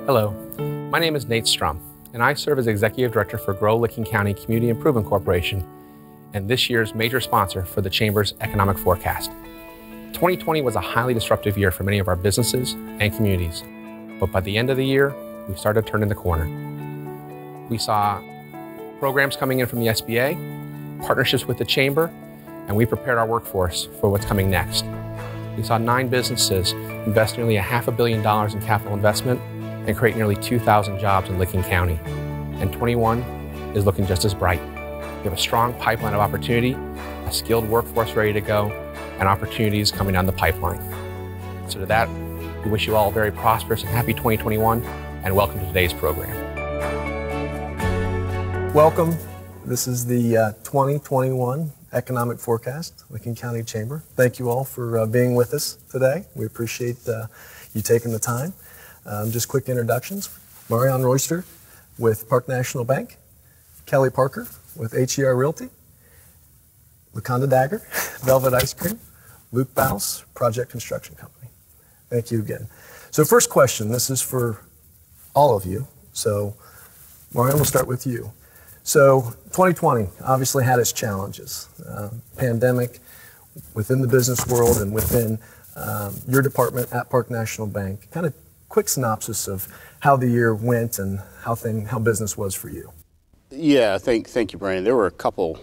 Hello, my name is Nate Strum, and I serve as Executive Director for Licking County Community Improvement Corporation and this year's major sponsor for the Chamber's economic forecast. 2020 was a highly disruptive year for many of our businesses and communities, but by the end of the year, we started turning the corner. We saw programs coming in from the SBA, partnerships with the Chamber, and we prepared our workforce for what's coming next. We saw 9 businesses invest nearly $500 million in capital investment and create nearly 2,000 jobs in Licking County. And 21 is looking just as bright. We have a strong pipeline of opportunity, a skilled workforce ready to go, and opportunities coming down the pipeline. So to that, we wish you all a very prosperous and happy 2021, and welcome to today's program. Welcome. This is the 2021 Economic Forecast, Licking County Chamber. Thank you all for being with us today. We appreciate you taking the time. Just quick introductions. Mareion Royster with Park National Bank, Kelly Parker with HER Realty, Luconda Dager, Velvet Ice Cream, Luke Baus, Project Construction Company. Thank you again. So first question, this is for all of you. So Mareion, we'll start with you. So 2020 obviously had its challenges. Pandemic within the business world and within your department at Park National Bank. Kind of quick synopsis of how the year went and how business was for you. Yeah, thank you, Brandon. There were a couple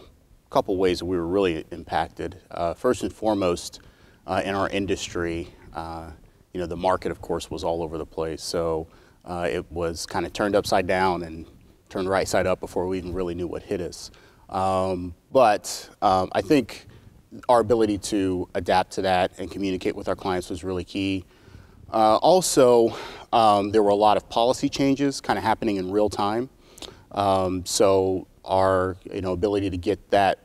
ways that we were really impacted. First and foremost, in our industry, the market, of course, was all over the place. So it was kind of turned upside down and turned right side up before we even really knew what hit us. But I think our ability to adapt to that and communicate with our clients was really key. Also, there were a lot of policy changes kind of happening in real time. So our ability to get that,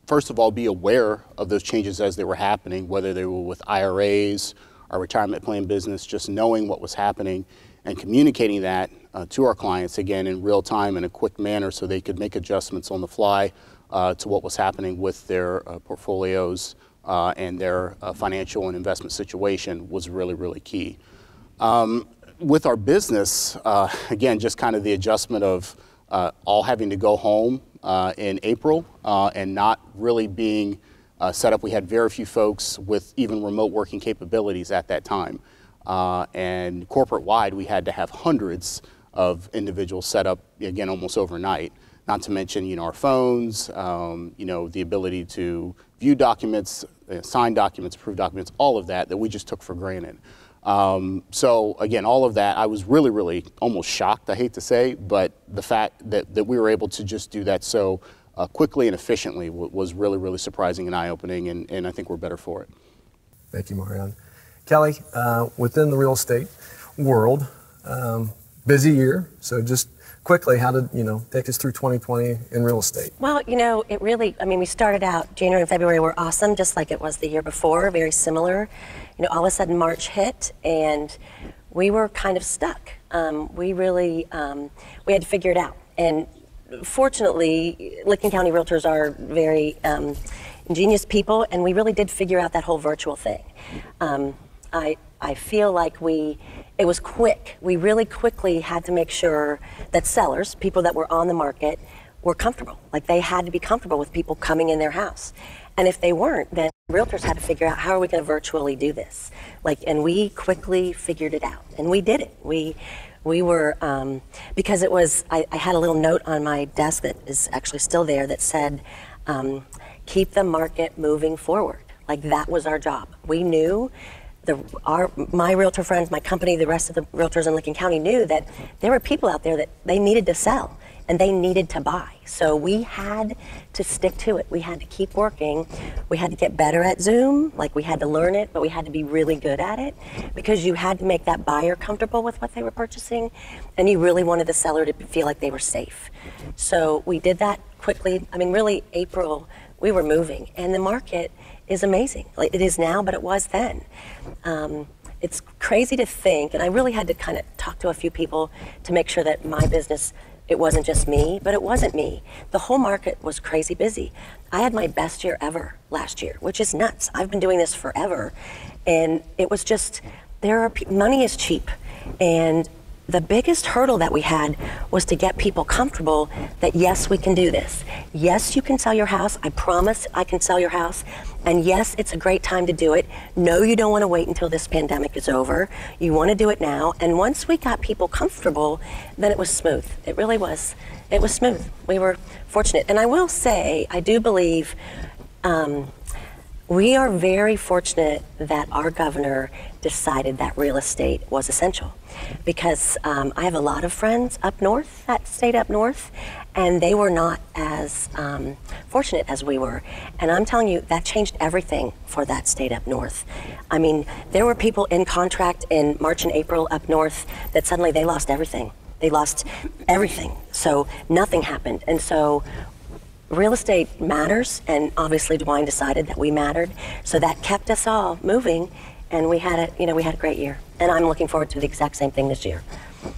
first of all, be aware of those changes as they were happening, whether they were with IRAs, our retirement plan business, just knowing what was happening and communicating that to our clients, again, in real time in a quick manner so they could make adjustments on the fly to what was happening with their portfolios and their financial and investment situation was really, really key. With our business, again, just kind of the adjustment of all having to go home in April and not really being set up. We had very few folks with even remote working capabilities at that time. And corporate-wide, we had to have hundreds of individuals set up, again, almost overnight. Not to mention, our phones, the ability to view documents, sign documents, approve documents, all of that we just took for granted. So again, all of that, I was really, really almost shocked, I hate to say, but the fact that we were able to just do that so quickly and efficiently was really, really surprising and eye-opening, and I think we're better for it. Thank you, Mareion. Kelly, within the real estate world, busy year, so just quickly, how did, take us through 2020 in real estate? Well, it really, we started out, January and February were awesome, just like it was the year before, very similar. All of a sudden March hit and we were kind of stuck. We really, we had to figure it out. And fortunately, Licking County Realtors are very ingenious people, and we really did figure out that whole virtual thing. I feel like it was quick. We really quickly had to make sure that sellers, people that were on the market, were comfortable. Like they had to be comfortable with people coming in their house. And if they weren't, then realtors had to figure out how are we going to virtually do this. And we quickly figured it out, and we did it. We were, because it was, I had a little note on my desk that is actually still there that said, keep the market moving forward. Like that was our job. We knew my realtor friends, my company, the rest of the realtors in Licking County knew that there were people out there that they needed to sell and they needed to buy. So we had to stick to it. We had to keep working. We had to get better at Zoom. We had to learn it, but we had to be really good at it because you had to make that buyer comfortable with what they were purchasing, and you really wanted the seller to feel like they were safe. So we did that quickly. Really, April, we were moving, and the market is amazing. It is now, but it was then. It's crazy to think, and I really had to kind of talk to a few people to make sure that my business, it wasn't just me, but it wasn't me. The whole market was crazy busy. I had my best year ever last year, which is nuts. I've been doing this forever, and it was just, money is cheap, and the biggest hurdle that we had was to get people comfortable that yes, we can do this. Yes, you can sell your house. I promise I can sell your house. And yes, it's a great time to do it. No, you don't want to wait until this pandemic is over. You want to do it now. And once we got people comfortable, then it was smooth. It really was. It was smooth. We were fortunate. And I will say, I do believe we are very fortunate that our governor decided that real estate was essential, because I have a lot of friends up north that stayed up north, and they were not as fortunate as we were. And I'm telling you, that changed everything for that state up north. I mean, there were people in contract in March and April up north that suddenly they lost everything. They lost everything. So nothing happened. And so real estate matters, and obviously DeWine decided that we mattered, so that kept us all moving, and we had a great year. And I'm looking forward to the exact same thing this year.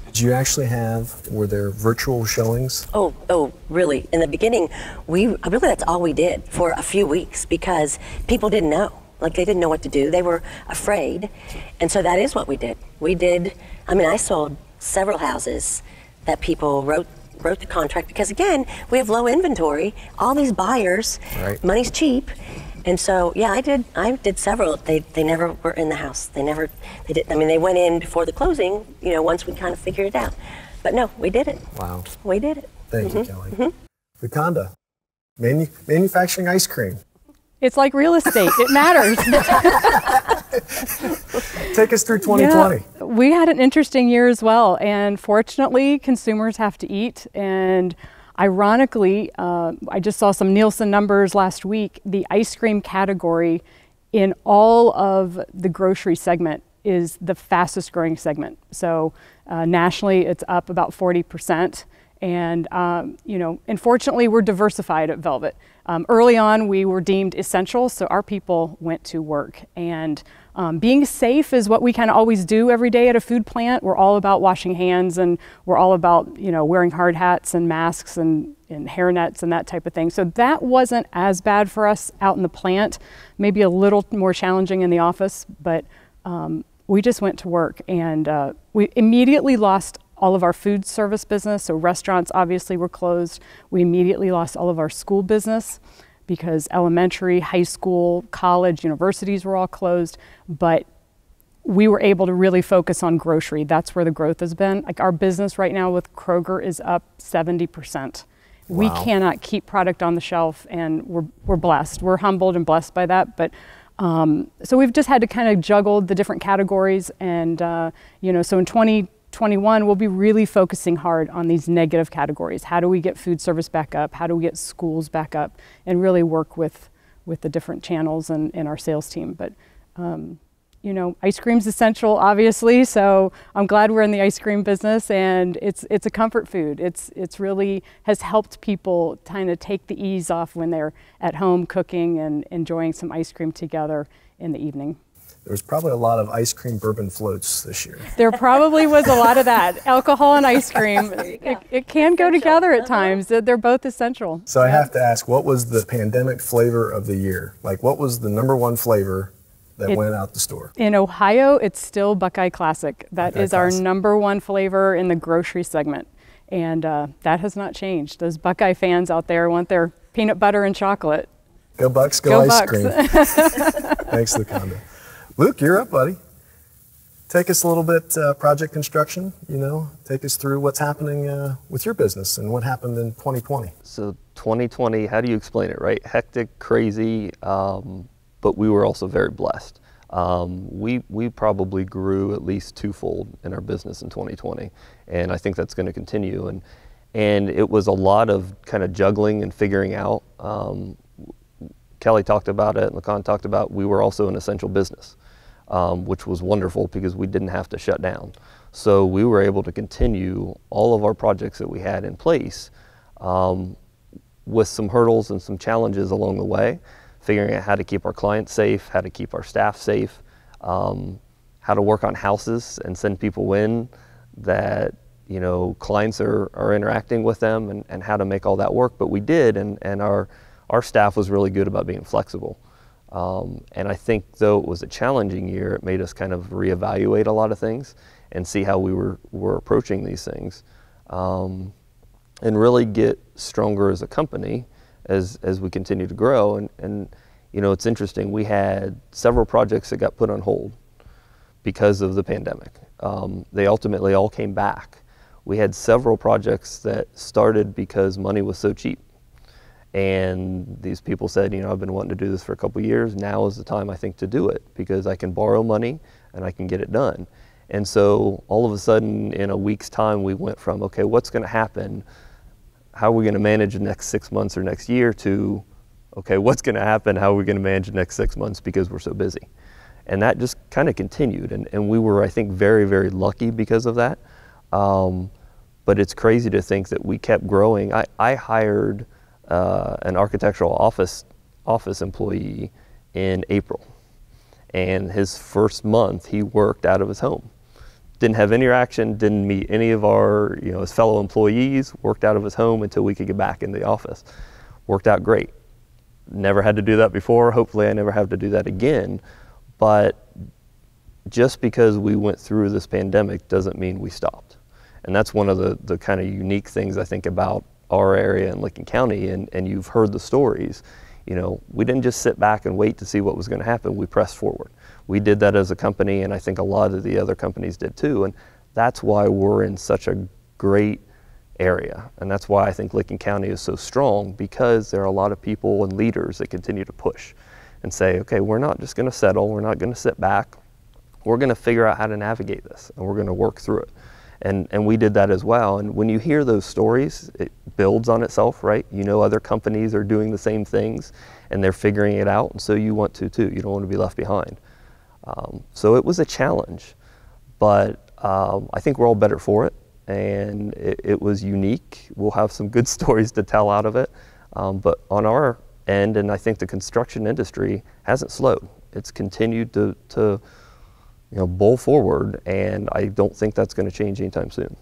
Did you actually were there virtual showings? Oh, really? In the beginning, really that's all we did for a few weeks, because people didn't know. Like, they didn't know what to do. They were afraid, and so that is what we did. I sold several houses that people wrote the contract, because again, we have low inventory, all these buyers, right. Money's cheap. And so, yeah, I did several. They never were in the house. They did. I mean, they went in before the closing, once we kind of figured it out. But no, we did it. Wow. We did it. Thank you, Kelly. Luconda, manufacturing ice cream. It's like real estate. It matters. Take us through 2020. Yeah, we had an interesting year as well, and fortunately, consumers have to eat. And ironically, I just saw some Nielsen numbers last week. The ice cream category in all of the grocery segment is the fastest growing segment. So nationally, it's up about 40%. And, unfortunately, we're diversified at Velvet. Early on, we were deemed essential, so our people went to work. And being safe is what we kind of always do every day at a food plant. We're all about washing hands, and we're all about, wearing hard hats and masks and hair nets and that type of thing. So that wasn't as bad for us out in the plant, maybe a little more challenging in the office, but we just went to work, and we immediately lost all of our food service business. So restaurants obviously were closed. We immediately lost all of our school business because elementary, high school, college, universities were all closed. But we were able to really focus on grocery. That's where the growth has been. Like, our business right now with Kroger is up 70%. Wow. We cannot keep product on the shelf, and we're blessed. We're humbled and blessed by that. But so we've just had to kind of juggle the different categories. And, so in 2021, we'll be really focusing hard on these negative categories. How do we get food service back up? How do we get schools back up? And really work with the different channels and our sales team. But, ice cream's essential, obviously. So I'm glad we're in the ice cream business, and it's a comfort food. It's really has helped people kind of take the ease off when they're at home cooking and enjoying some ice cream together in the evening. There was probably a lot of ice cream bourbon floats this year. There probably was a lot of that. Alcohol and ice cream, it can go together at times. They're both essential. So I have to ask, what was the pandemic flavor of the year? Like, what was the #1 flavor that went out the store? In Ohio, it's still Buckeye Classic. That is our Classic. #1 flavor in the grocery segment. And that has not changed. Those Buckeye fans out there want their peanut butter and chocolate. Go Bucks, go ice Bucks. cream. Thanks, Luconda. Luke, you're up, buddy. Take us a little bit, project construction, take us through what's happening with your business and what happened in 2020. So 2020, how do you explain it, right? Hectic, crazy, but we were also very blessed. We probably grew at least twofold in our business in 2020, and I think that's going to continue. And it was a lot of kind of juggling and figuring out. Kelly talked about it, and Luconda talked about, we were also an essential business. Which was wonderful because we didn't have to shut down. So we were able to continue all of our projects that we had in place with some hurdles and some challenges along the way, figuring out how to keep our clients safe, how to keep our staff safe, how to work on houses and send people in that clients are interacting with them, and how to make all that work. But we did, and our staff was really good about being flexible. And I think, though it was a challenging year, it made us kind of reevaluate a lot of things and see how we were approaching these things, and really get stronger as a company as we continue to grow. And you know, it's interesting, we had several projects that got put on hold because of the pandemic. They ultimately all came back. We had several projects that started because money was so cheap. And these people said, you know, I've been wanting to do this for a couple of years. Now is the time, I think, to do it, because I can borrow money and I can get it done. And so all of a sudden, in a week's time, we went from, okay, what's going to happen? How are we going to manage the next 6 months or next year, to, okay, what's going to happen? How are we going to manage the next 6 months because we're so busy? And that just kind of continued. And we were, I think, very, very lucky because of that. But it's crazy to think that we kept growing. I hired an architectural office employee in April. And his first month, he worked out of his home. Didn't have any interaction, didn't meet any of our, you know, his fellow employees, worked out of his home until we could get back in the office. Worked out great. Never had to do that before. Hopefully I never have to do that again. But just because we went through this pandemic doesn't mean we stopped. And that's one of the kind of unique things, I think, about our area in Licking County, and you've heard the stories. You know, we didn't just sit back and wait to see what was going to happen. We pressed forward. We did that as a company, and I think a lot of the other companies did too. And that's why we're in such a great area. And that's why I think Licking County is so strong, because there are a lot of people and leaders that continue to push and say, okay, we're not just going to settle. We're not going to sit back. We're going to figure out how to navigate this, and we're going to work through it. And we did that as well. And when you hear those stories, it builds on itself, right? You know, other companies are doing the same things and they're figuring it out. And so you want to too. You don't want to be left behind. So it was a challenge, but I think we're all better for it. And it was unique. We'll have some good stories to tell out of it. But on our end, and I think the construction industry hasn't slowed. It's continued to you know, bowl forward, and I don't think that's going to change anytime soon.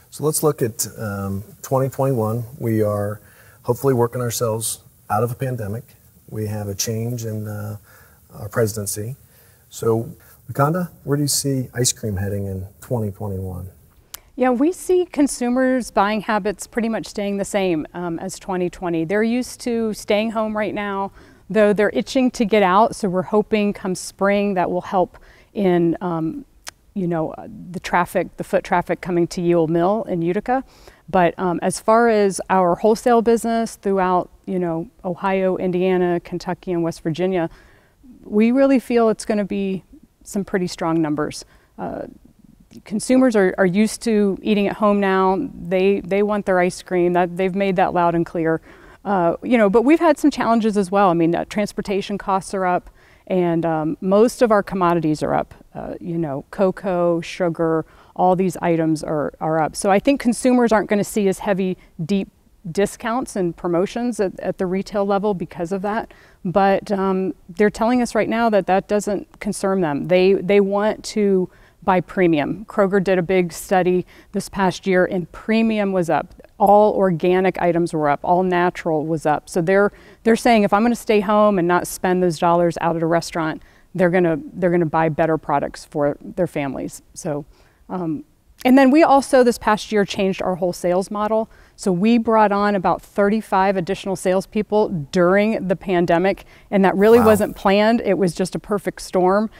So let's look at 2021. We are hopefully working ourselves out of a pandemic. We have a change in our presidency. So, Luconda, where do you see ice cream heading in 2021? Yeah, we see consumers' buying habits pretty much staying the same as 2020. They're used to staying home right now, though they're itching to get out. So we're hoping come spring that will help in you know, the foot traffic coming to Yule Mill in Utica. But as far as our wholesale business throughout, you know, Ohio, Indiana, Kentucky, and West Virginia, we really feel it's going to be some pretty strong numbers. Consumers are used to eating at home now. They want their ice cream. They've made that loud and clear. You know, but we've had some challenges as well. I mean, transportation costs are up. And most of our commodities are up, you know, cocoa, sugar, all these items are up. So I think consumers aren't going to see as heavy, deep discounts and promotions at the retail level because of that. But they're telling us right now that that doesn't concern them. They want to buy premium. Kroger did a big study this past year, and premium was up. All organic items were up. All natural was up. So they're saying, if I'm going to stay home and not spend those dollars out at a restaurant, they're gonna buy better products for their families. So, and then we also this past year changed our whole sales model. So we brought on about 35 additional salespeople during the pandemic, and that really wasn't planned. It was just a perfect storm.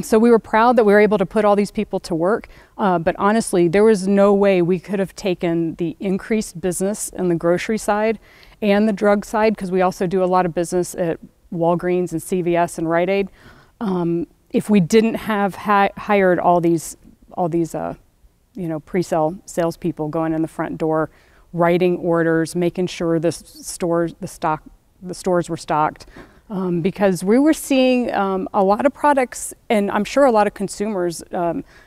So we were proud that we were able to put all these people to work. But honestly, there was no way we could have taken the increased business in the grocery side and the drug side, because we also do a lot of business at Walgreens and CVS and Rite Aid. If we didn't have hired all these you know, pre-sale salespeople going in the front door, writing orders, making sure the stores were stocked, because we were seeing a lot of products, and I'm sure a lot of consumers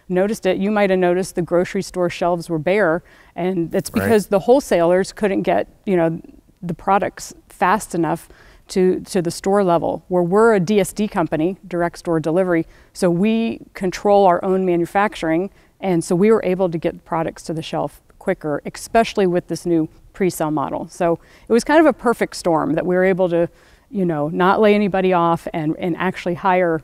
noticed it. You might have noticed the grocery store shelves were bare, and it's because the wholesalers couldn't get, you know, the products fast enough to the store level, where we're a DSD company, direct store delivery, so we control our own manufacturing. And so we were able to get products to the shelf quicker, especially with this new pre-sale model. So it was kind of a perfect storm that we were able to, you know, not lay anybody off and actually hire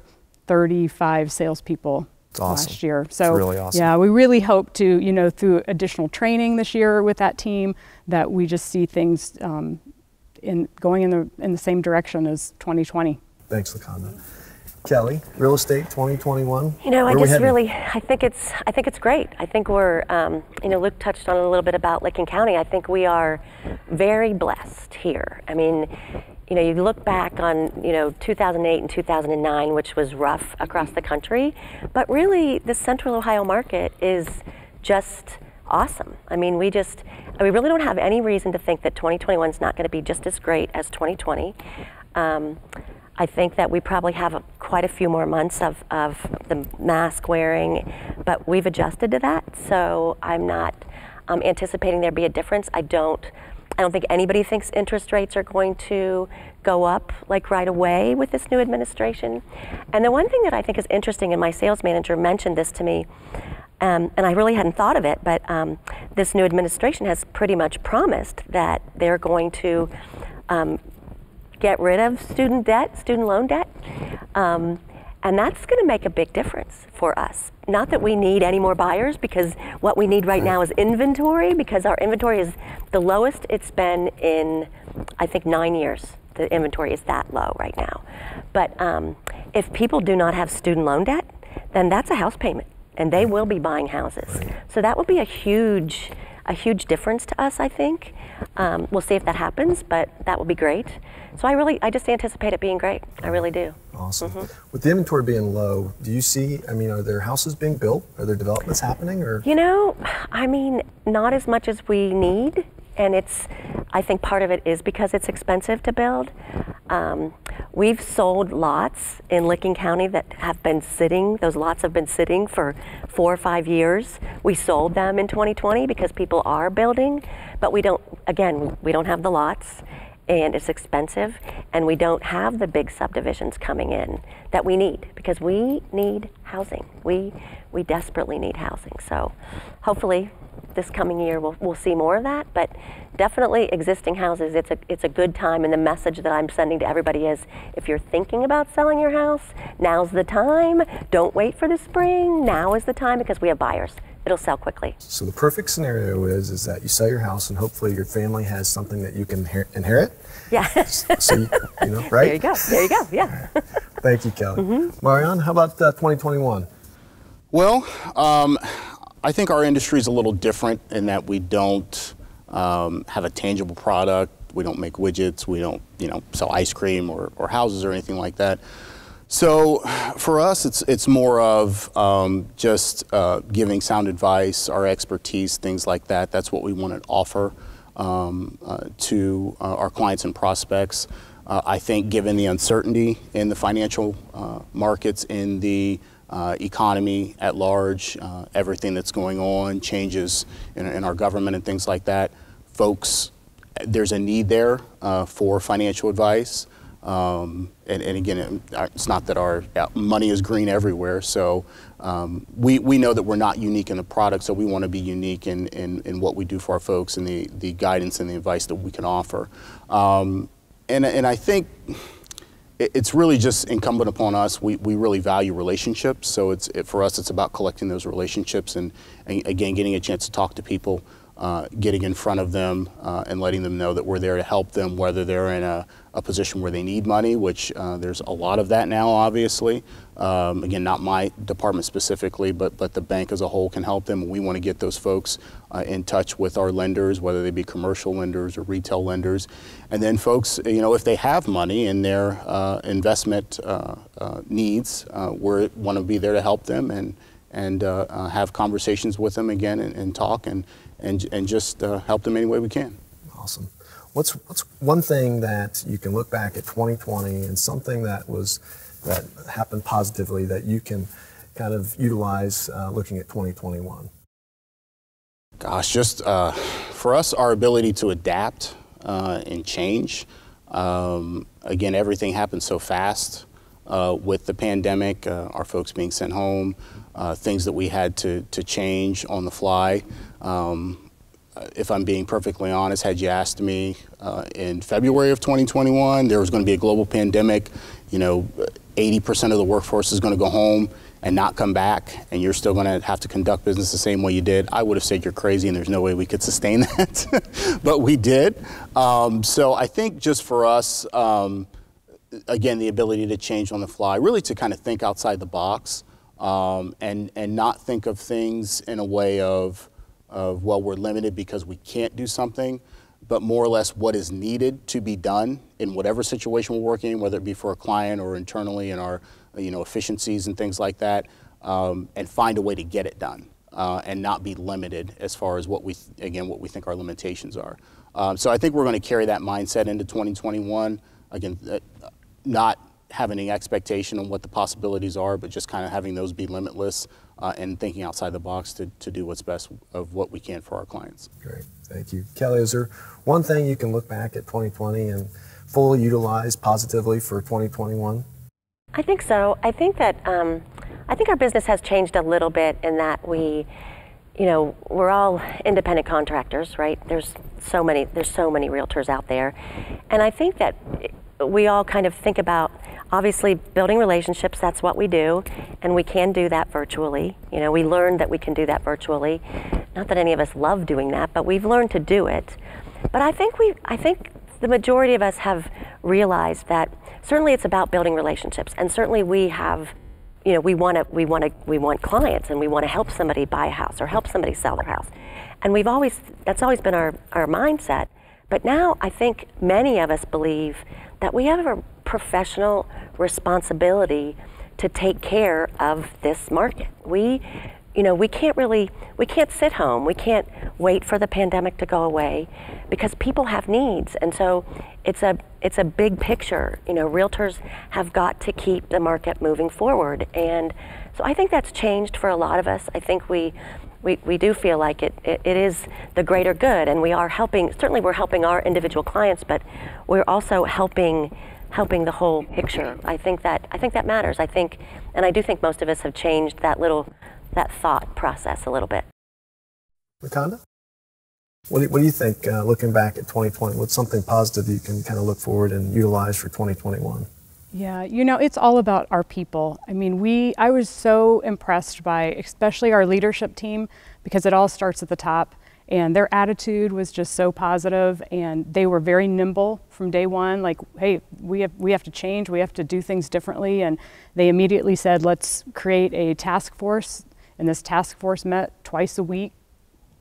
35 salespeople last year. So it's really awesome. Yeah, we really hope to, you know, through additional training this year with that team, that we just see things going in the same direction as 2020. Thanks, Luconda. Kelly, real estate 2021. You know, I think it's great. I think we're, you know, Luke touched on it a little bit about Licking County. I think we are very blessed here. I mean, you know, you look back on, you know, 2008 and 2009, which was rough across the country, but really the Central Ohio market is just awesome. I mean, we really don't have any reason to think that 2021 is not going to be just as great as 2020. I think that we probably have quite a few more months of the mask wearing, but we've adjusted to that. So I'm not anticipating there be a difference. I don't think anybody thinks interest rates are going to go up like right away with this new administration. And the one thing that I think is interesting, and my sales manager mentioned this to me, and I really hadn't thought of it, but this new administration has pretty much promised that they're going to get rid of student loan debt, and that's going to make a big difference for us. Not that we need any more buyers, because what we need right now is inventory, because our inventory is the lowest it's been in, I think, 9 years. The inventory is that low right now. But if people do not have student loan debt, then that's a house payment, and they will be buying houses. So that will be a huge difference to us, I think. We'll see if that happens, but that will be great. So I just anticipate it being great. I really do. Awesome. With the inventory being low, do you see, I mean, are there houses being built? Are there developments happening? Or? You know, I mean, not as much as we need. And I think part of it is because it's expensive to build. We've sold lots in Licking County that have been sitting, those lots have been sitting for 4 or 5 years. We sold them in 2020 because people are building, but we don't have the lots, and it's expensive, and we don't have the big subdivisions coming in that we need, because we need housing. We desperately need housing. So hopefully this coming year we'll see more of that, but definitely existing houses, it's a good time, and the message that I'm sending to everybody is, if you're thinking about selling your house, now's the time. Don't wait for the spring. Now is the time, because we have buyers. It'll sell quickly. So the perfect scenario is that you sell your house and hopefully your family has something that you can inherit. Yeah. So you know, right? There you go, yeah. Thank you, Kelly. Mareion, how about 2021? Well, I think our industry is a little different in that we don't have a tangible product. We don't make widgets. We don't, sell ice cream or houses or anything like that. So for us, it's more of just giving sound advice, our expertise, things like that. That's what we want to offer to our clients and prospects. I think given the uncertainty in the financial markets, in the economy at large, everything that's going on, changes in our government and things like that, folks, there's a need there for financial advice. And again, it's not that our money is green everywhere, so we know that we're not unique in the product, so we want to be unique in what we do for our folks and the guidance and the advice that we can offer. And I think it's really just incumbent upon us. We really value relationships, so for us it's about collecting those relationships and again getting a chance to talk to people, getting in front of them and letting them know that we're there to help them, whether they're in a position where they need money, which there's a lot of that now, obviously. Again, not my department specifically, but the bank as a whole can help them. We want to get those folks in touch with our lenders, whether they be commercial lenders or retail lenders. And then folks, if they have money in their investment needs, we want to be there to help them and have conversations with them again and talk and just help them any way we can. Awesome. What's one thing that you can look back at 2020 and something that happened positively that you can kind of utilize looking at 2021? Gosh, just for us, our ability to adapt and change. Again, everything happened so fast with the pandemic, our folks being sent home, things that we had to change on the fly. If I'm being perfectly honest, had you asked me in February of 2021, there was going to be a global pandemic, 80% of the workforce is going to go home, and not come back, and you're still going to have to conduct business the same way you did, I would have said you're crazy and there's no way we could sustain that. But we did. So I think just for us, again, the ability to change on the fly, really to kind of think outside the box, and not think of things in a way of, well, we're limited because we can't do something, but more or less what is needed to be done in whatever situation we're working in, whether it be for a client or internally in our efficiencies and things like that, and find a way to get it done, and not be limited as far as what we think our limitations are. So I think we're going to carry that mindset into 2021. Again, not having any expectation on what the possibilities are, but just kind of having those be limitless, and thinking outside the box to do what's best of what we can for our clients. Great, thank you. Kelly, is there one thing you can look back at 2020 and fully utilize positively for 2021? I think so. I think that I think our business has changed a little bit in that we're all independent contractors, right? There's so many realtors out there, and I think that we all kind of think about, obviously, building relationships. That's what we do, and we can do that virtually. We learned that we can do that virtually. Not that any of us love doing that, but we've learned to do it. But I think the majority of us have realized that certainly it's about building relationships, and certainly we have, we want clients, and we want to help somebody buy a house or help somebody sell their house, and that's always been our mindset. But now I think many of us believe that we have a professional responsibility to take care of this market. We can't sit home. We can't wait for the pandemic to go away, because people have needs. And so it's a big picture. Realtors have got to keep the market moving forward. And so I think that's changed for a lot of us. I think we do feel like it is the greater good, and we are helping. Certainly we're helping our individual clients, but we're also helping the whole picture. I think that matters. And I do think most of us have changed that thought process a little bit. Luconda? What do you think, looking back at 2020, what's something positive you can kind of look forward and utilize for 2021? Yeah, it's all about our people. I mean, I was so impressed by especially our leadership team, because it all starts at the top, and their attitude was just so positive, and they were very nimble from day one. Like, hey, we have to change, we have to do things differently, and they immediately said, let's create a task force, and this task force met twice a week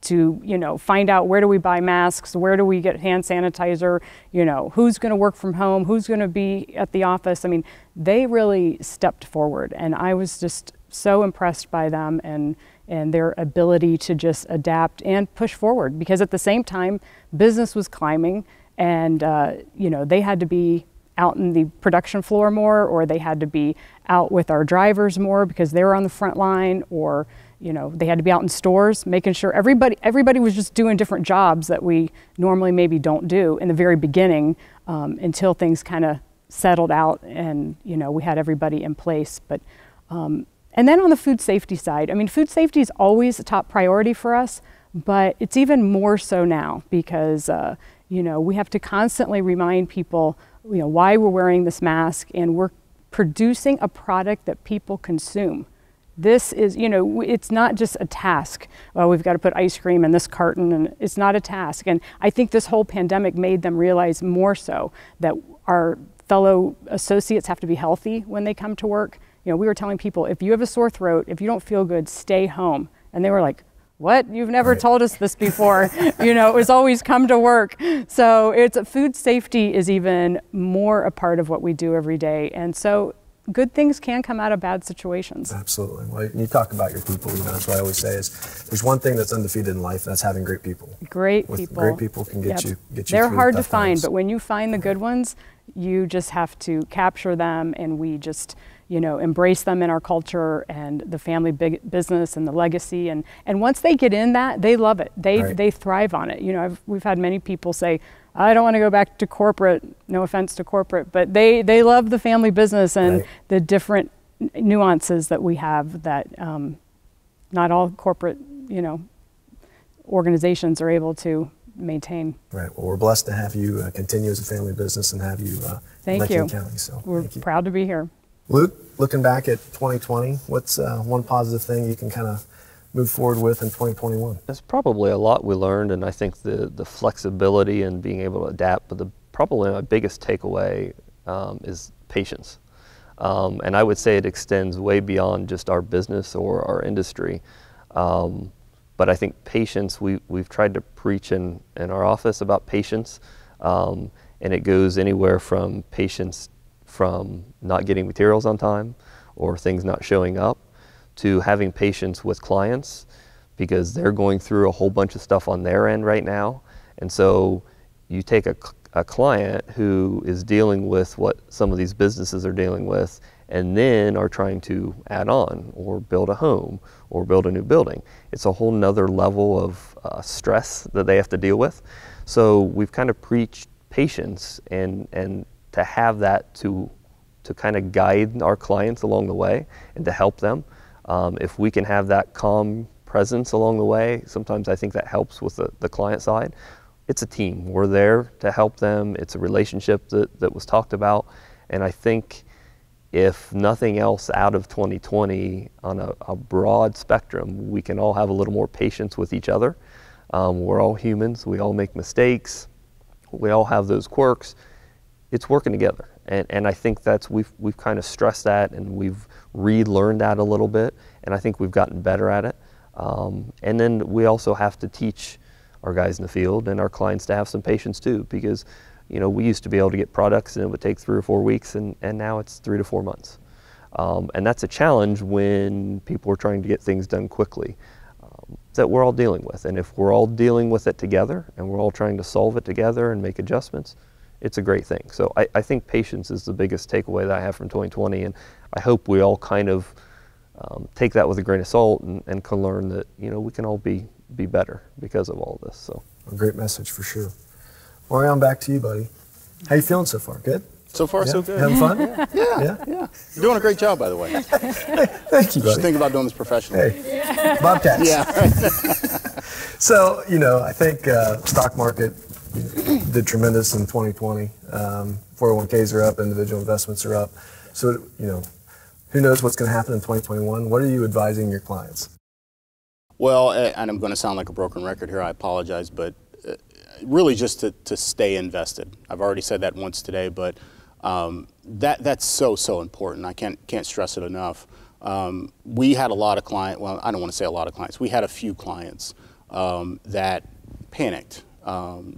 to find out, where do we buy masks, where do we get hand sanitizer, who's going to work from home, who's going to be at the office. I mean, they really stepped forward, and I was just so impressed by them and their ability to just adapt and push forward, because at the same time business was climbing, and they had to be out in the production floor more, or they had to be out with our drivers more because they were on the front line, or they had to be out in stores, making sure everybody was just doing different jobs that we normally maybe don't do in the very beginning, until things kind of settled out and we had everybody in place. But and then on the food safety side, I mean, food safety is always a top priority for us, but it's even more so now, because we have to constantly remind people why we're wearing this mask, and we're producing a product that people consume. This is, it's not just a task. Well, we've got to put ice cream in this carton, and it's not a task. And I think this whole pandemic made them realize more so that our fellow associates have to be healthy when they come to work. We were telling people, if you have a sore throat, if you don't feel good, stay home. And they were like, what? You've never told us this before. It was always come to work. So food safety is even more a part of what we do every day. And so good things can come out of bad situations. Absolutely. Well, you talk about your people, that's what I always say is, there's one thing that's undefeated in life, that's having great people. Great people can get you They're through hard to tough find, times. but when you find the good ones, you just have to capture them, and we just embrace them in our culture and the family business and the legacy. And once they get in that, they love it. They thrive on it. We've had many people say, I don't want to go back to corporate, no offense to corporate, but they love the family business and the different nuances that we have that not all corporate, organizations are able to maintain. Right. Well, we're blessed to have you continue as a family business and have you in Licking County. So we're proud to be here. Luke, looking back at 2020, what's one positive thing you can kind of move forward with in 2021? There's probably a lot we learned, and I think the flexibility and being able to adapt, but probably my biggest takeaway is patience. And I would say it extends way beyond just our business or our industry. But I think patience, we've tried to preach in our office about patience, and it goes anywhere from patience from not getting materials on time or things not showing up, to having patience with clients because they're going through a whole bunch of stuff on their end right now. And so you take a client who is dealing with what some of these businesses are dealing with and then are trying to add on or build a home or build a new building. It's a whole nother level of stress that they have to deal with. So we've kind of preached patience and to have that to kind of guide our clients along the way and to help them. If we can have that calm presence along the way, sometimes I think that helps with the client side. It's a team. We're there to help them. It's a relationship that was talked about. And I think if nothing else out of 2020 on a broad spectrum, we can all have a little more patience with each other. We're all humans. We all make mistakes. We all have those quirks. It's working together. And I think we've kind of stressed that, and we've relearned that a little bit, and I think we've gotten better at it. And then we also have to teach our guys in the field and our clients to have some patience too, because we used to be able to get products and it would take 3 or 4 weeks, and now it's 3 to 4 months. And that's a challenge when people are trying to get things done quickly, that we're all dealing with. And if we're all dealing with it together and we're all trying to solve it together and make adjustments, it's a great thing. So I think patience is the biggest takeaway that I have from 2020, and I hope we all kind of take that with a grain of salt and can learn that we can all be better because of all of this. So a great message for sure. Mareion, back to you, buddy. How you feeling so far? Good? So far, so good. Having fun? Yeah. You're doing a great job, by the way. Thank you, buddy. Just think about doing this professionally. Hey, Bobcats. Yeah. So, I think stock market did tremendous in 2020. 401ks are up, individual investments are up. So, who knows what's going to happen in 2021? What are you advising your clients? Well, and I'm going to sound like a broken record here, I apologize, but really just to stay invested. I've already said that once today, but that's so important. I can't stress it enough. We had a lot of clients, well, I don't want to say a lot of clients, we had a few clients that panicked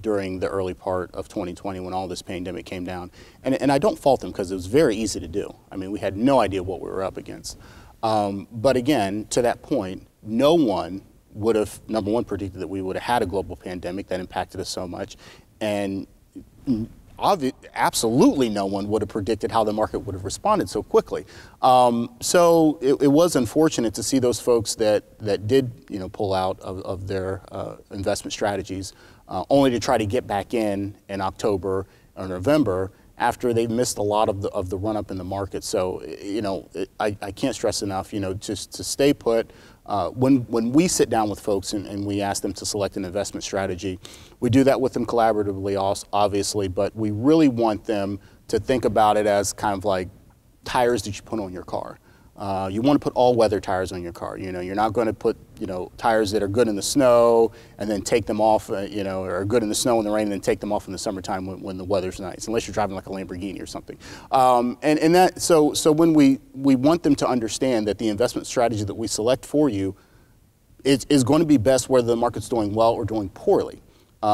during the early part of 2020 when all this pandemic came down. And I don't fault them because it was very easy to do. I mean, we had no idea what we were up against. But again, to that point, no one would have, number one, predicted that we would have had a global pandemic that impacted us so much. And absolutely no one would have predicted how the market would have responded so quickly. So it was unfortunate to see those folks that did pull out of their investment strategies, only to try to get back in October or November after they missed a lot of the run up in the market. So I can't stress enough, just to stay put. When we sit down with folks and we ask them to select an investment strategy, we do that with them collaboratively, obviously, but we really want them to think about it as kind of like tires that you put on your car. You want to put all-weather tires on your car. You're not going to put tires that are good in the snow and then take them off, or are good in the snow and the rain and then take them off in the summertime when the weather's nice, unless you're driving like a Lamborghini or something. So when we want them to understand that the investment strategy that we select for you is going to be best whether the market's doing well or doing poorly.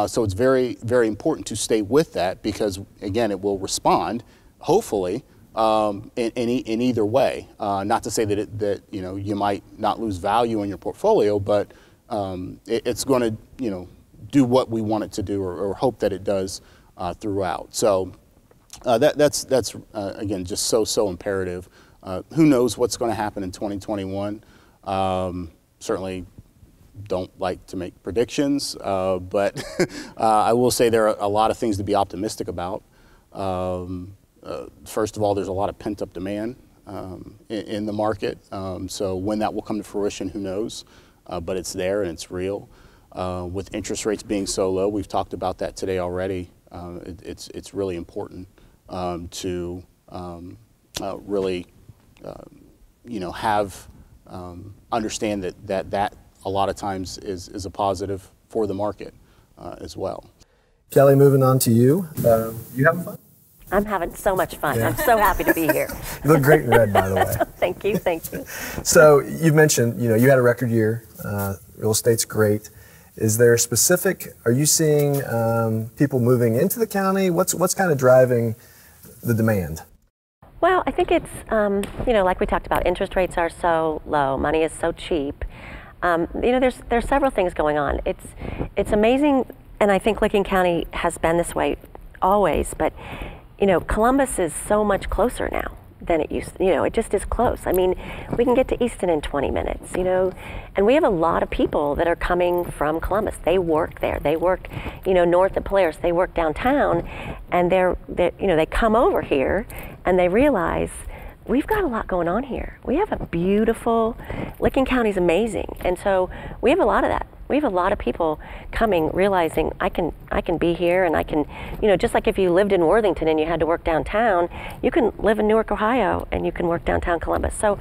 So it's very, very important to stay with that because, again, it will respond, hopefully, in either way. Not to say that you might not lose value in your portfolio, but it's going to do what we want it to do or hope that it does throughout. So that's again just so imperative. Who knows what's going to happen in 2021? Certainly don't like to make predictions, but I will say there are a lot of things to be optimistic about. First of all, there's a lot of pent-up demand in the market. So when that will come to fruition, who knows? But it's there and it's real. With interest rates being so low, we've talked about that today already. It's really important to really you know, understand that a lot of times is a positive for the market as well. Kelly, moving on to you. You having fun? I'm having so much fun. Yeah. I'm so happy to be here. You look great in red, by the way. Thank you, thank you. So you've mentioned, you know, you had a record year. Real estate's great. Is there specific, are you seeing people moving into the county? What's kind of driving the demand? Well, I think it's, you know, like we talked about, interest rates are so low, money is so cheap. You know, there's several things going on. It's amazing, and I think Licking County has been this way always, but you know, Columbus is so much closer now than it used to, you know, it just is close. I mean, we can get to Easton in 20 minutes, you know, and we have a lot of people that are coming from Columbus. They work there. They work, you know, north of Polaris. They work downtown, and they're you know, they come over here and they realize we've got a lot going on here. We have a beautiful, Licking County's amazing, and so we have a lot of that. We have a lot of people coming, realizing I can be here, and I can, you know, just like if you lived in Worthington and you had to work downtown, you can live in Newark, Ohio, and you can work downtown Columbus. So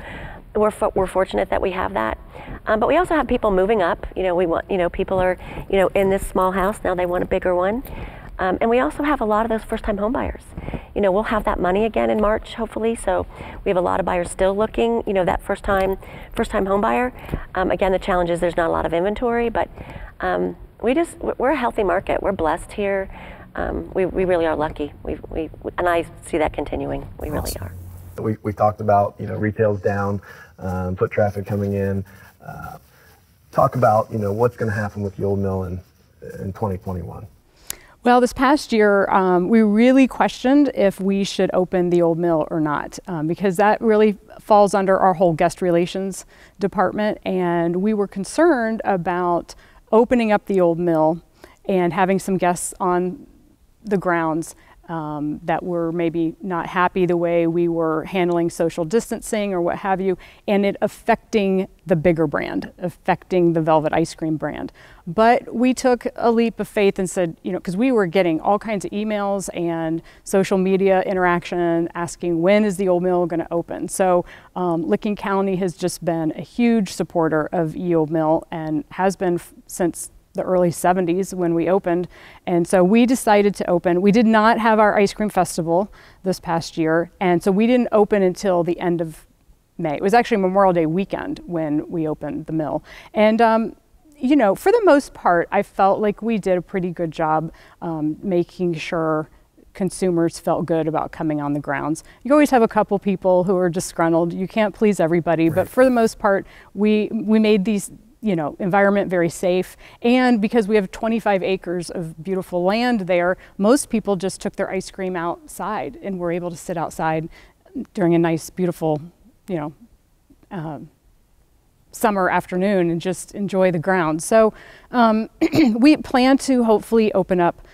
we're fortunate that we have that. But we also have people moving up. You know, we want, you know, people are, you know, in this small house now, they want a bigger one. And we also have a lot of those first-time home buyers. You know, we'll have that money again in March, hopefully. So we have a lot of buyers still looking, you know, that first-time home buyer. Again, the challenge is there's not a lot of inventory, but we're a healthy market. We're blessed here. We really are lucky. And I see that continuing. We really are. We talked about, you know, retail's down, foot traffic coming in. Talk about, you know, what's going to happen with the old mill in 2021. Well, this past year, we really questioned if we should open the old mill or not, because that really falls under our whole guest relations department. And we were concerned about opening up the old mill and having some guests on the grounds that were maybe not happy the way we were handling social distancing or what have you, and it affecting the bigger brand, affecting the Velvet Ice Cream brand. But we took a leap of faith and said, you know, because we were getting all kinds of emails and social media interaction asking when is the old mill going to open. So Licking County has just been a huge supporter of Old Mill and has been since the early 70s when we opened. And so we decided to open. We did not have our ice cream festival this past year, and so we didn't open until the end of May. It was actually Memorial Day weekend when we opened the mill. And you know, for the most part, I felt like we did a pretty good job making sure consumers felt good about coming on the grounds. You always have a couple people who are disgruntled. You can't please everybody, right. But for the most part, we made these, you know, environment very safe. And because we have 25 acres of beautiful land there, most people just took their ice cream outside and were able to sit outside during a nice, beautiful, you know, summer afternoon and just enjoy the ground. So we plan to hopefully open up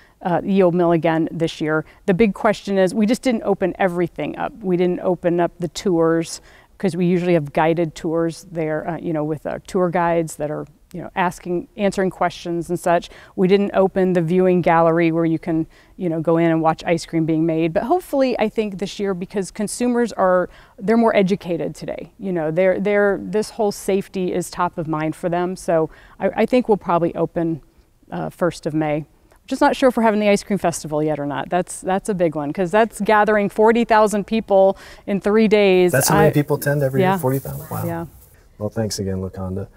the old mill again this year. The big question is we just didn't open everything up. We didn't open up the tours, because we usually have guided tours there, you know, with tour guides that are, you know, answering questions and such. We didn't open the viewing gallery where you can, you know, go in and watch ice cream being made. But hopefully, I think this year, because consumers they're more educated today. You know, this whole safety is top of mind for them. So I think we'll probably open 1st of May. Just not sure if we're having the ice cream festival yet or not. That's a big one, because that's gathering 40,000 people in 3 days. That's how many people attend every year, year, 40,000? Wow. Yeah. Well, thanks again, Luconda.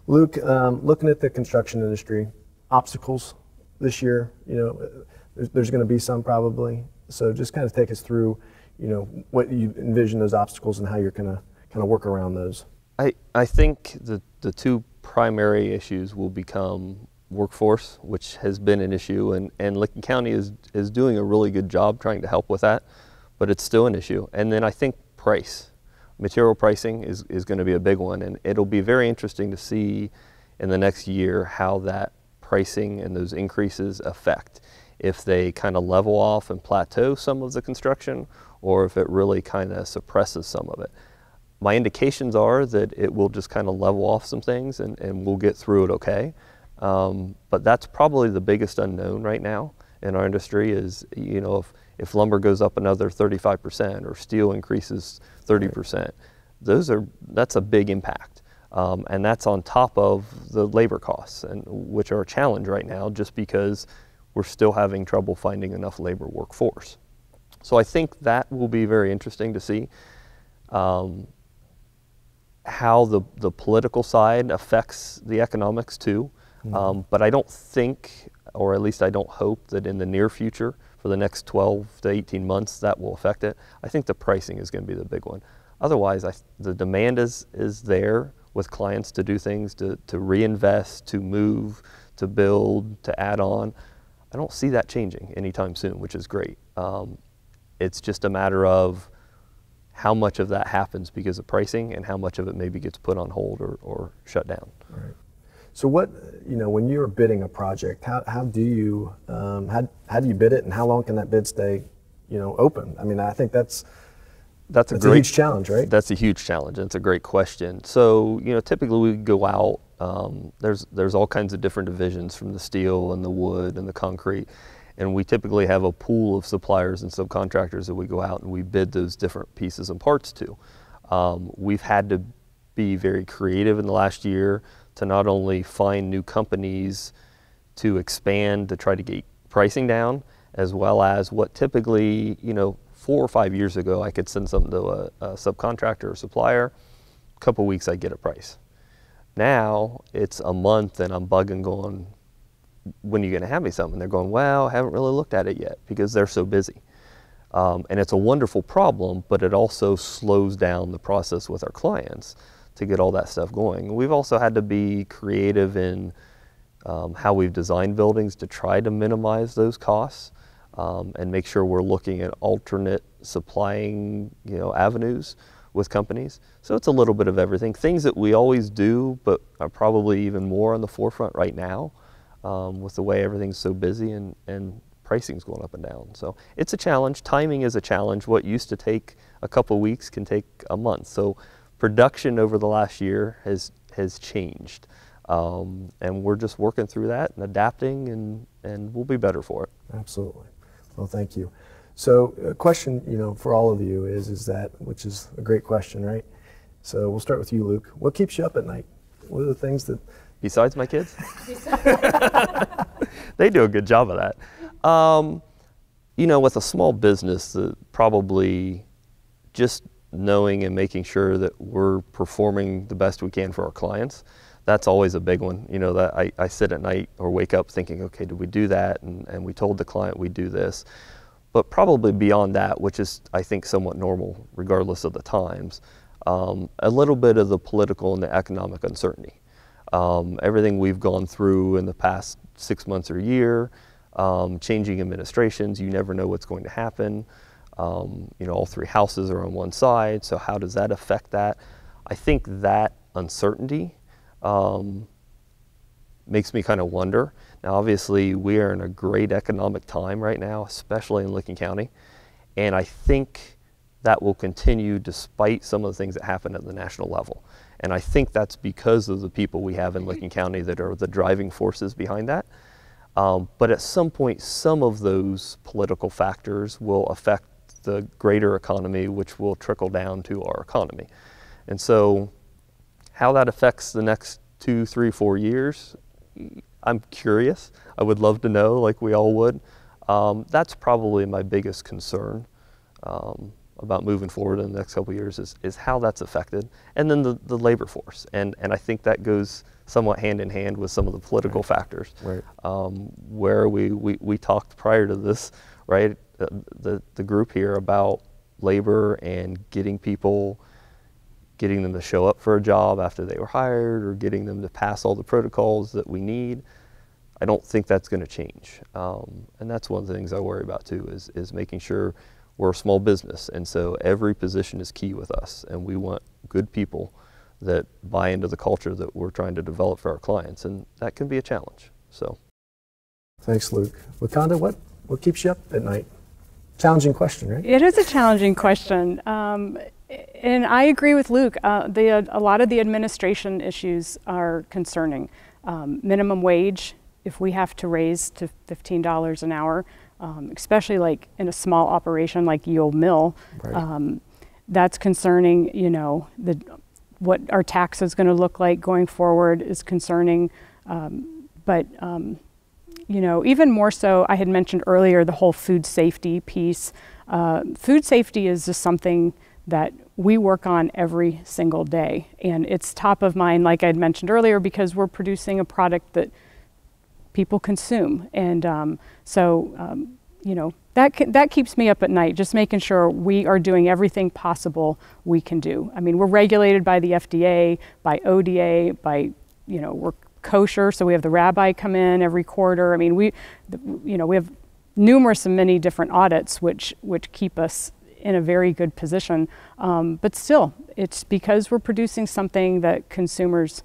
Luke, looking at the construction industry, obstacles this year, you know, there's going to be some probably. So just kind of take us through, you know, what you envision those obstacles and how you're going to kind of work around those. I think the two primary issues will become workforce, which has been an issue, and Licking County is doing a really good job trying to help with that, but it's still an issue. And then I think price. Material pricing is going to be a big one, and it'll be very interesting to see in the next year how that pricing and those increases affect. If they kind of level off and plateau some of the construction, or if it really kind of suppresses some of it. My indications are that it will just kind of level off some things and we'll get through it okay. But that's probably the biggest unknown right now in our industry is, you know, if lumber goes up another 35% or steel increases 30%, that's a big impact. And that's on top of the labor costs, which are a challenge right now just because we're still having trouble finding enough labor workforce. So I think that will be very interesting to see how the political side affects the economics too. But I don't think, or at least I don't hope, that in the near future, for the next 12 to 18 months, that will affect it. I think the pricing is going to be the big one. Otherwise, the demand is there with clients to do things, to reinvest, to move, to build, to add on. I don't see that changing anytime soon, which is great. It's just a matter of how much of that happens because of pricing and how much of it maybe gets put on hold or shut down. Right. So what, when you're bidding a project, how do you bid it, and how long can that bid stay, open? I mean, I think that's a huge challenge, right? That's a huge challenge, and it's a great question. So, typically we go out, there's all kinds of different divisions from the steel and the wood and the concrete, and we typically have a pool of suppliers and subcontractors that we go out and we bid those different pieces and parts to. We've had to be very creative in the last year to not only find new companies to expand to try to get pricing down, as well as what typically, 4 or 5 years ago, I could send something to a subcontractor or supplier, a couple weeks I'd get a price. Now it's a month and I'm bugging going, when are you going to have me something? They're going, well, I haven't really looked at it yet, because they're so busy. And it's a wonderful problem, but it also slows down the process with our clients to get all that stuff going. We've also had to be creative in how we've designed buildings to try to minimize those costs and make sure we're looking at alternate supplying avenues with companies. So it's a little bit of everything. Things that we always do, but are probably even more on the forefront right now with the way everything's so busy and pricing's going up and down. So it's a challenge. Timing is a challenge. What used to take a couple weeks can take a month. So production over the last year has changed. And we're just working through that and adapting, and we'll be better for it. Absolutely. Well, thank you. So a question, for all of you is that, which is a great question, right? So we'll start with you, Luke. What keeps you up at night? What are the things that... Besides my kids? They do a good job of that. With a small business, probably just knowing and making sure that we're performing the best we can for our clients, that's always a big one. That I sit at night or wake up thinking, okay, did we do that? And we told the client we'd do this. But probably beyond that, which is, I think, somewhat normal regardless of the times, a little bit of the political and the economic uncertainty. Everything we've gone through in the past 6 months or a year, changing administrations, you never know what's going to happen. All 3 houses are on one side, so how does that affect that? I think that uncertainty makes me kind of wonder. Now, obviously, we are in a great economic time right now, especially in Licking County, and I think that will continue despite some of the things that happen at the national level. And I think that's because of the people we have in Licking County that are the driving forces behind that. But at some point, some of those political factors will affect the greater economy, which will trickle down to our economy. And so how that affects the next 2, 3, 4 years, I'm curious. I would love to know, like we all would. That's probably my biggest concern about moving forward in the next couple of years is how that's affected. And then the labor force. And I think that goes somewhat hand in hand with some of the political factors. Right. Where we talked prior to this, right, the group here about labor and getting them to show up for a job after they were hired, or getting them to pass all the protocols that we need. I don't think that's going to change. And that's one of the things I worry about too, is making sure we're a small business. And so every position is key with us, and we want good people that buy into the culture that we're trying to develop for our clients, and that can be a challenge. So, thanks, Luke. Luconda, what keeps you up at night? Challenging question, right? It is a challenging question, and I agree with Luke. A lot of the administration issues are concerning. Minimum wage, if we have to raise to $15 an hour, especially like in a small operation like the old mill. Right. that's concerning. You know, what our tax is going to look like going forward is concerning. You know, even more so, I had mentioned earlier the whole food safety piece. Food safety is just something that we work on every single day, and it's top of mind, like I had mentioned earlier, because we're producing a product that people consume. And you know, that keeps me up at night, just making sure we are doing everything possible we can do. I mean, we're regulated by the FDA, by ODA, by, you know, we're kosher, so we have the rabbi come in every quarter. I mean, we have numerous and many different audits which keep us in a very good position. But still, it's because we're producing something that consumers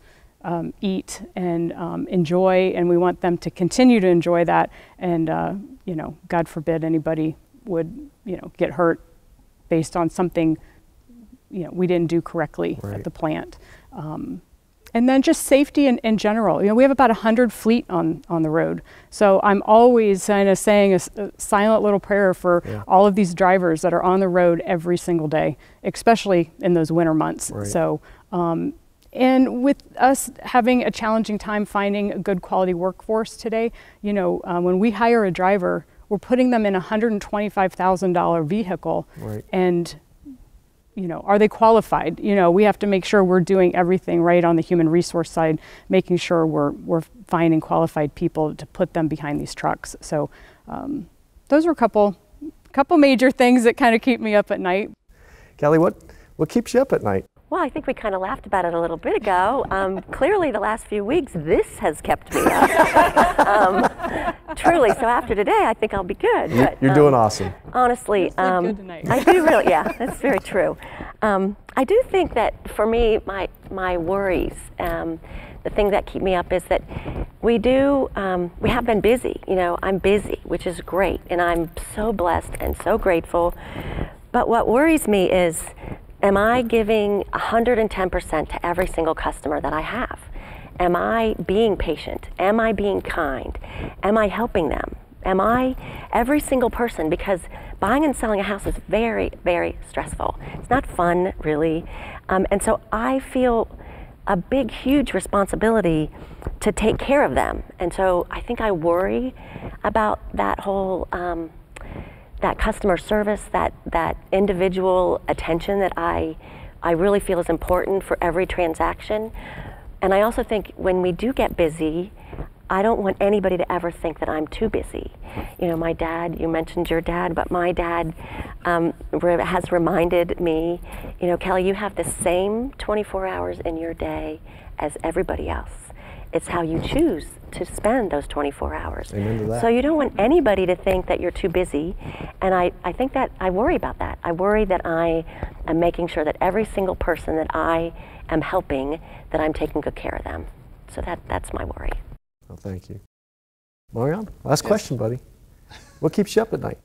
eat and enjoy, and we want them to continue to enjoy that. And you know, God forbid anybody would, you know, get hurt based on something, you know, we didn't do correctly at the plant. And then just safety in general. You know, we have about 100 fleet on the road. So I'm always kind of saying a silent little prayer for all of these drivers that are on the road every single day, especially in those winter months. So, and with us having a challenging time finding a good quality workforce today, you know, when we hire a driver, we're putting them in a $125,000 vehicle. And you know, are they qualified? You know, we have to make sure we're doing everything right on the human resource side, making sure we're finding qualified people to put them behind these trucks. So those are a couple major things that kind of keep me up at night. Kelly, what keeps you up at night? Well, I think we kind of laughed about it a little bit ago. Clearly, the last few weeks, this has kept me up. Truly, so after today, I think I'll be good. You're doing awesome. Honestly, good tonight. I do really, yeah, that's very true. I do think that for me, my worries, the thing that keep me up is that we have been busy. You know, I'm busy, which is great, and I'm so blessed and so grateful. But what worries me is, am I giving 110% to every single customer that I have? Am I being patient? Am I being kind? Am I helping them? Am I every single person? Because buying and selling a house is very, very stressful. It's not fun, really. And so I feel a big, huge responsibility to take care of them. And so I think I worry about that whole that customer service, that individual attention that I really feel is important for every transaction. And I also think when we do get busy, I don't want anybody to ever think that I'm too busy. You know, my dad, you mentioned your dad, but my dad has reminded me, you know, Kelly, you have the same 24 hours in your day as everybody else. It's how you choose to spend those 24 hours. Amen to that. So you don't want anybody to think that you're too busy. And I think that I worry about that. I worry that I am making sure that every single person that I am helping, that I'm taking good care of them. So that's my worry. Oh, thank you. Mareion, last question, buddy. What keeps you up at night?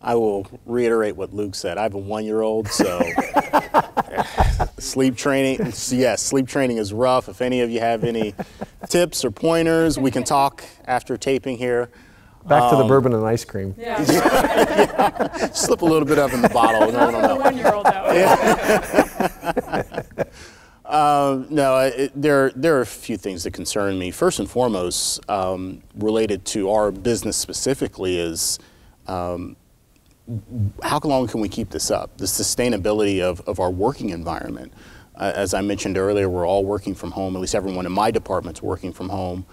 I will reiterate what Luke said. I have a 1-year-old, so sleep training is rough. If any of you have any tips or pointers, we can talk after taping here. Back to the bourbon and ice cream. Yeah. Slip a little bit up in the bottle. Not for the 1-year-old, though. There are a few things that concern me. First and foremost, related to our business specifically, is how long can we keep this up? The sustainability of our working environment. As I mentioned earlier, we're all working from home. At least everyone in my department's working from home.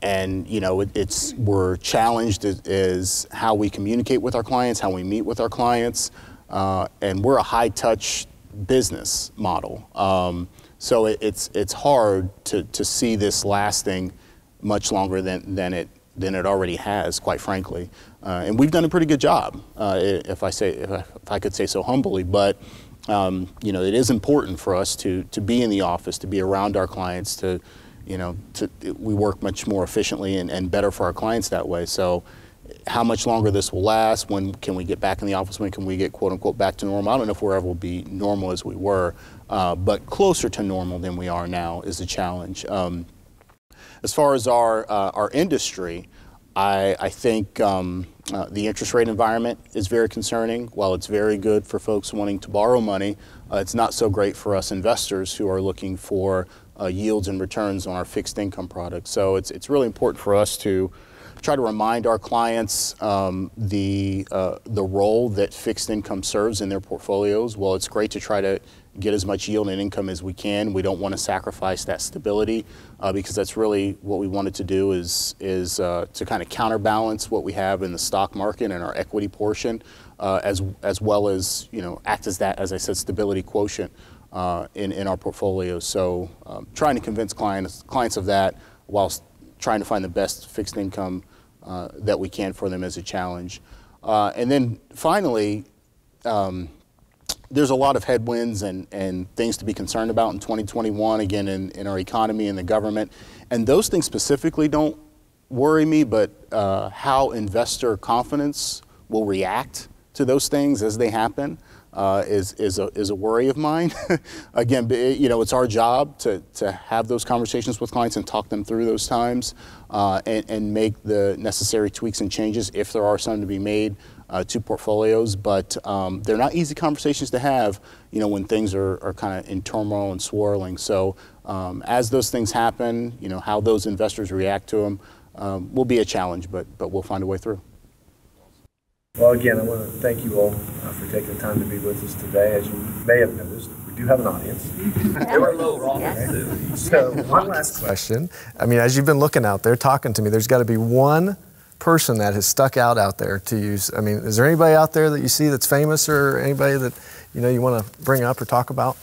And you know, we're challenged is how we communicate with our clients, how we meet with our clients, and we're a high-touch business model. So it's hard to see this lasting much longer than it already has, quite frankly. And we've done a pretty good job, if I could say so humbly. But you know, it is important for us to be in the office, to be around our clients, we work much more efficiently and better for our clients that way. So how much longer this will last, when can we get back in the office, when can we get quote unquote back to normal? I don't know if we'll ever be normal as we were, but closer to normal than we are now is a challenge. As far as our industry, I think The interest rate environment is very concerning. While it's very good for folks wanting to borrow money, it's not so great for us investors who are looking for yields and returns on our fixed income products. So it's really important for us to try to remind our clients the role that fixed income serves in their portfolios. While it's great to try to get as much yield and income as we can, we don't want to sacrifice that stability because that's really what we wanted to do is to kind of counterbalance what we have in the stock market and our equity portion, as well as, you know, act as that, as I said, stability quotient in our portfolios. So trying to convince clients of that whilst trying to find the best fixed income that we can for them as a challenge. And then finally, there's a lot of headwinds and things to be concerned about in 2021, again, in our economy and the government. And those things specifically don't worry me, but how investor confidence will react to those things as they happen is a worry of mine. Again, you know, it's our job to have those conversations with clients and talk them through those times and make the necessary tweaks and changes if there are some to be made to portfolios. But they're not easy conversations to have, you know, when things are kind of in turmoil and swirling. So as those things happen, you know, how those investors react to them will be a challenge, but we'll find a way through. Well, again, I want to thank you all for taking the time to be with us today. As you may have noticed, we do have an audience. They were a little wrong. So one last question. I mean, as you've been looking out there, talking to me, there's got to be one person that has stuck out there to use. I mean, is there anybody out there that you see that's famous or anybody that, you know, you want to bring up or talk about?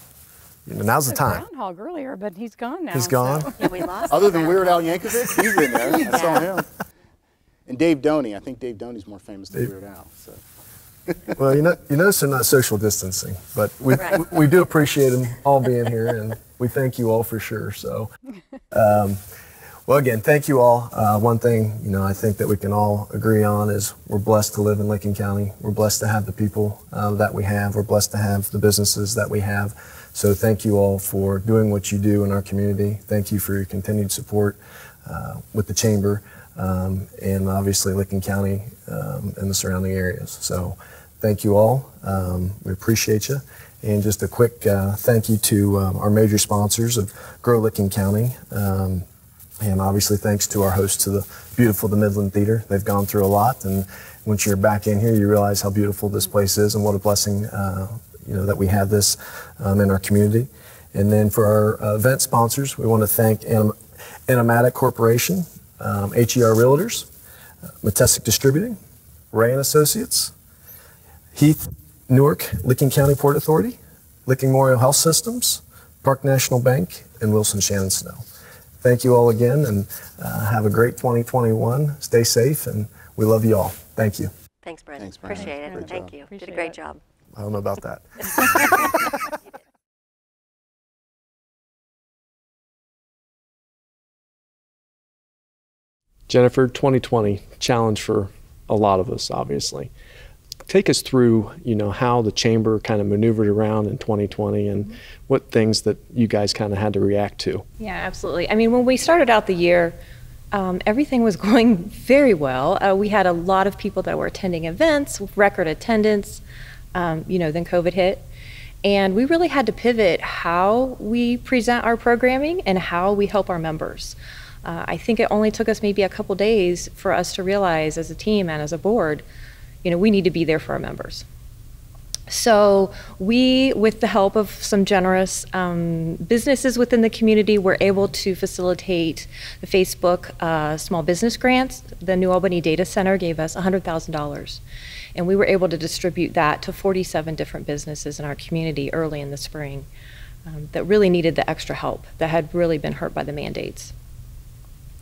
You know, now's the time. Groundhog earlier, but he's gone now. He's gone? So. Yeah, we lost Other than Weird Al Yankovic, he's in there. I saw him. And Dave Doney. I think Dave Doney's more famous than Weird Al. So. Well, you notice they're not social distancing, but we do appreciate them all being here, and we thank you all for sure. So, well, again, thank you all. One thing, you know, I think that we can all agree on is we're blessed to live in Lincoln County. We're blessed to have the people that we have. We're blessed to have the businesses that we have. So thank you all for doing what you do in our community. Thank you for your continued support with the Chamber. And obviously Lincoln County and the surrounding areas. So thank you all. We appreciate you. And just a quick thank you to our major sponsors of Grow Lincoln County. And obviously thanks to our hosts to the Midland Theatre. They've gone through a lot, and once you're back in here, you realize how beautiful this place is and what a blessing you know, that we have this in our community. And then for our event sponsors, we want to thank Animatic Corporation, HER Realtors, Matesic Distributing, Mareion Associates, Heath, Newark, Licking County Port Authority, Licking Memorial Health Systems, Park National Bank, and Wilson Shannon Snow. Thank you all again, and have a great 2021. Stay safe, and we love you all. Thank you. Thanks, Brent. Thanks, Brian. Appreciate it. Great Thank job. you. Appreciate Did a great it. job. I don't know about that. Jennifer, 2020, challenge for a lot of us, obviously. Take us through, you know, how the Chamber kind of maneuvered around in 2020 and what things that you guys kind of had to react to. Yeah, absolutely. I mean, when we started out the year, everything was going very well. We had a lot of people that were attending events, record attendance, you know, then COVID hit. And we really had to pivot how we present our programming and how we help our members. I think it only took us maybe a couple days for us to realize as a team and as a board, you know, we need to be there for our members. So we, with the help of some generous businesses within the community, were able to facilitate the Facebook small business grants. The New Albany Data Center gave us $100,000. And we were able to distribute that to 47 different businesses in our community early in the spring that really needed the extra help, that had really been hurt by the mandates.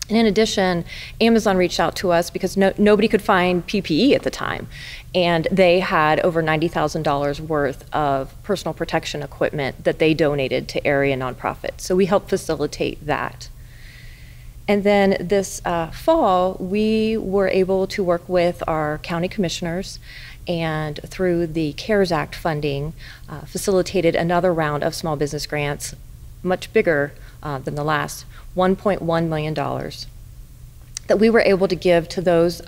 And in addition, Amazon reached out to us because nobody could find PPE at the time. And they had over $90,000 worth of personal protection equipment that they donated to area nonprofits. So we helped facilitate that. And then this fall, we were able to work with our county commissioners and through the CARES Act funding, facilitated another round of small business grants, much bigger than the last, $1.1 million that we were able to give to those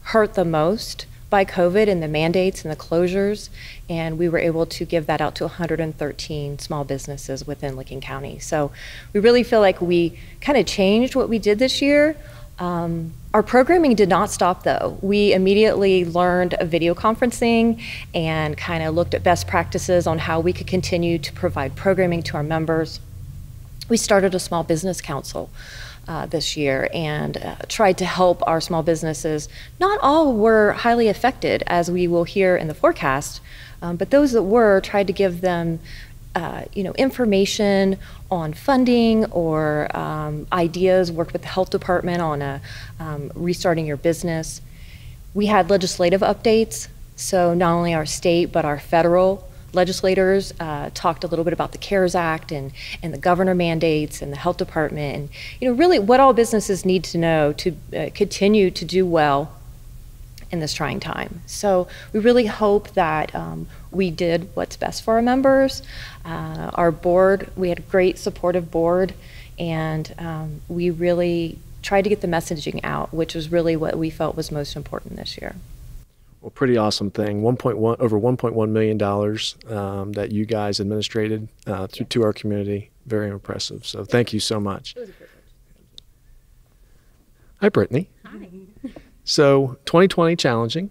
hurt the most by COVID and the mandates and the closures, and we were able to give that out to 113 small businesses within Licking County. So we really feel like we kind of changed what we did this year. Our programming did not stop though. We immediately learned video conferencing and kind of looked at best practices on how we could continue to provide programming to our members. We started a small business council this year and tried to help our small businesses. Not all were highly affected, as we will hear in the forecast, but those that were, tried to give them information on funding or ideas, worked with the health department on restarting your business. We had legislative updates, so not only our state but our federal legislators talked a little bit about the CARES Act and the governor mandates and the health department and really what all businesses need to know to continue to do well in this trying time. So we really hope that we did what's best for our members. Our board, we had a great supportive board, and we really tried to get the messaging out, which was really what we felt was most important this year. Well, pretty awesome thing. Over $1.1 million that you guys administrated to our community. Very impressive. So thank you so much. It was a privilege. Hi, Brittany. Hi. So 2020 challenging.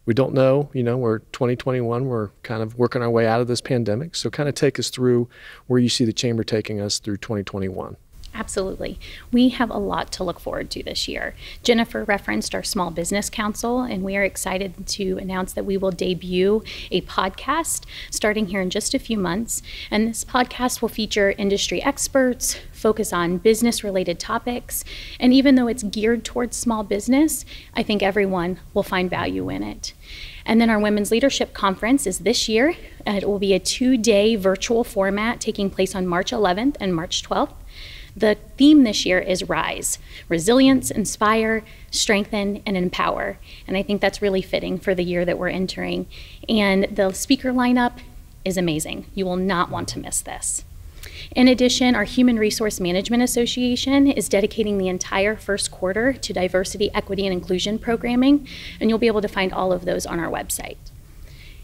We don't know, we're 2021, we're kind of working our way out of this pandemic. So kind of take us through where you see the chamber taking us through 2021. Absolutely. We have a lot to look forward to this year. Jennifer referenced our Small Business Council, and we are excited to announce that we will debut a podcast starting here in just a few months. And this podcast will feature industry experts, focus on business-related topics, and even though it's geared towards small business, I think everyone will find value in it. And then our Women's Leadership Conference is this year. It will be a 2-day virtual format taking place on March 11th and March 12th. The theme this year is RISE, Resilience, Inspire, Strengthen, and Empower. And I think that's really fitting for the year that we're entering. And the speaker lineup is amazing. You will not want to miss this. In addition, our Human Resource Management Association is dedicating the entire first quarter to diversity, equity, and inclusion programming, and you'll be able to find all of those on our website.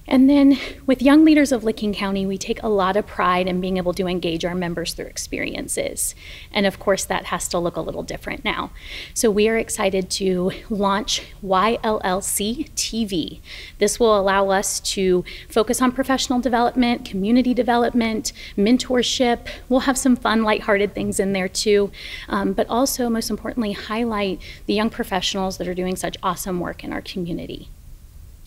And then with Young Leaders of Licking County, we take a lot of pride in being able to engage our members through experiences. And of course, that has to look a little different now. So we are excited to launch YLLC TV. This will allow us to focus on professional development, community development, mentorship. We'll have some fun, lighthearted things in there too, but also, most importantly, highlight the young professionals that are doing such awesome work in our community.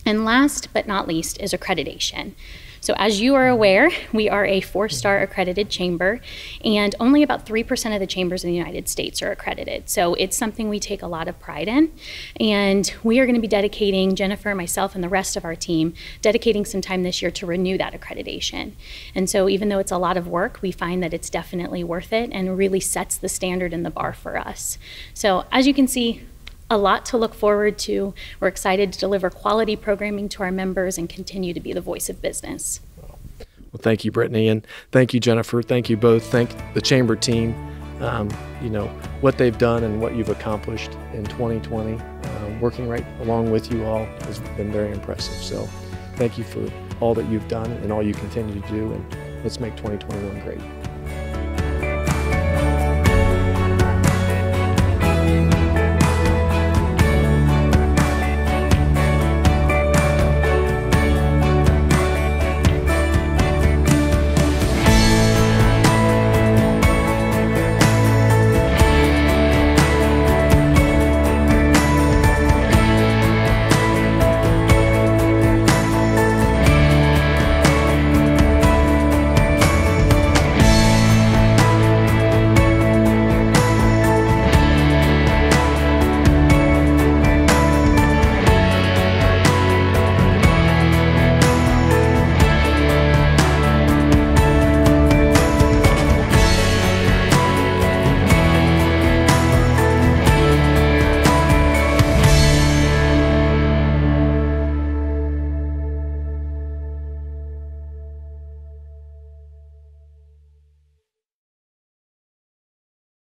And last but not least is accreditation. So as you are aware, we are a 4-star accredited chamber, and only about 3% of the chambers in the United States are accredited. So it's something we take a lot of pride in. And we are going to be dedicating, Jennifer, myself, and the rest of our team, dedicating some time this year to renew that accreditation. And so even though it's a lot of work, we find that it's definitely worth it and really sets the standard and the bar for us. So as you can see, a lot to look forward to. We're excited to deliver quality programming to our members and continue to be the voice of business. Well, thank you, Brittany, and thank you, Jennifer. Thank you both. Thank the chamber team. What they've done and what you've accomplished in 2020, working right along with you all has been very impressive. So thank you for all that you've done and all you continue to do, and let's make 2021 great.